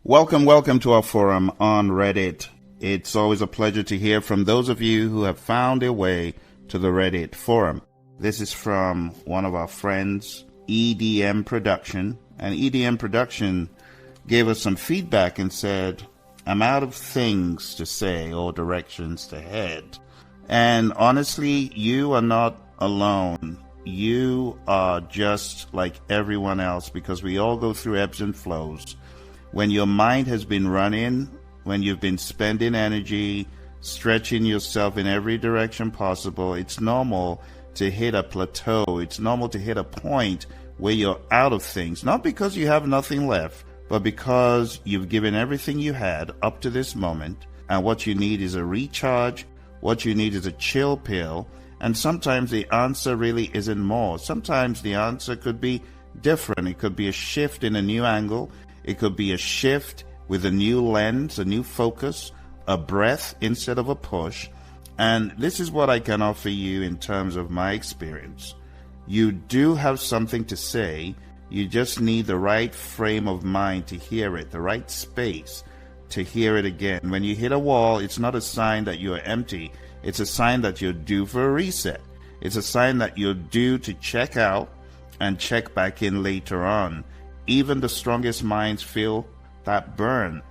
Welcome to our forum on Reddit. It's always a pleasure to hear from those of you who have found a way to the Reddit forum. This is from one of our friends, EDM Production. And EDM Production gave us some feedback and said, I'm out of things to say or directions to head. And honestly, you are not alone. You are just like everyone else because we all go through ebbs and flows. When your mind has been running, when you've been spending energy, stretching yourself in every direction possible, it's normal to hit a plateau. It's normal to hit a point where you're out of things. Not because you have nothing left, but because you've given everything you had up to this moment. And what you need is a recharge. What you need is a chill pill. And sometimes the answer really isn't more. Sometimes the answer could be different. It could be a shift in a new angle. It could be a shift with a new lens, a new focus, a breath instead of a push. And this is what I can offer you in terms of my experience. You do have something to say. You just need the right frame of mind to hear it, the right space to hear it again. When you hit a wall, it's not a sign that you're empty. It's a sign that you're due for a reset. It's a sign that you're due to check out and check back in later on. Even the strongest minds feel that burn.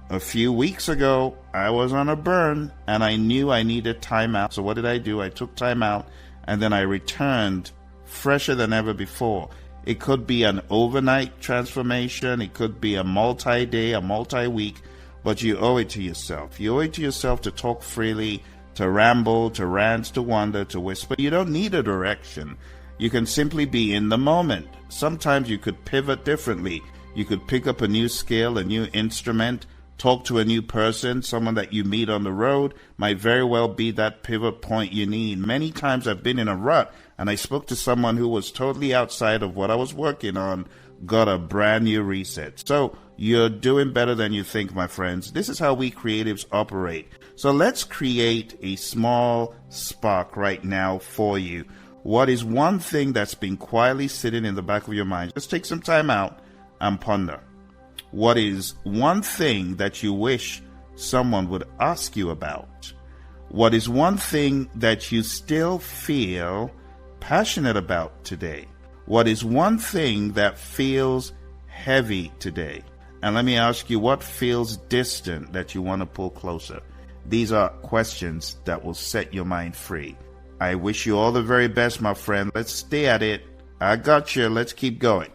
A few weeks ago, I was on a burn and I knew I needed time out. So what did I do? I took time out and then I returned fresher than ever before. It could be an overnight transformation. It could be a multi-day, a multi-week, but you owe it to yourself. You owe it to yourself to talk freely, to ramble, to rant, to wonder, to whisper. You don't need a direction. You can simply be in the moment. Sometimes you could pivot differently. You could pick up a new skill, a new instrument, talk to a new person. Someone that you meet on the road might very well be that pivot point you need. Many times I've been in a rut and I spoke to someone who was totally outside of what I was working on, got a brand new reset. So you're doing better than you think, my friends. This is how we creatives operate. So let's create a small spark right now for you. What is one thing that's been quietly sitting in the back of your mind? Just take some time out and ponder. What is one thing that you wish someone would ask you about? What is one thing that you still feel passionate about today? What is one thing that feels heavy today? And let me ask you, what feels distant that you want to pull closer? These are questions that will set your mind free. I wish you all the very best, my friend. Let's stay at it. I got you. Let's keep going.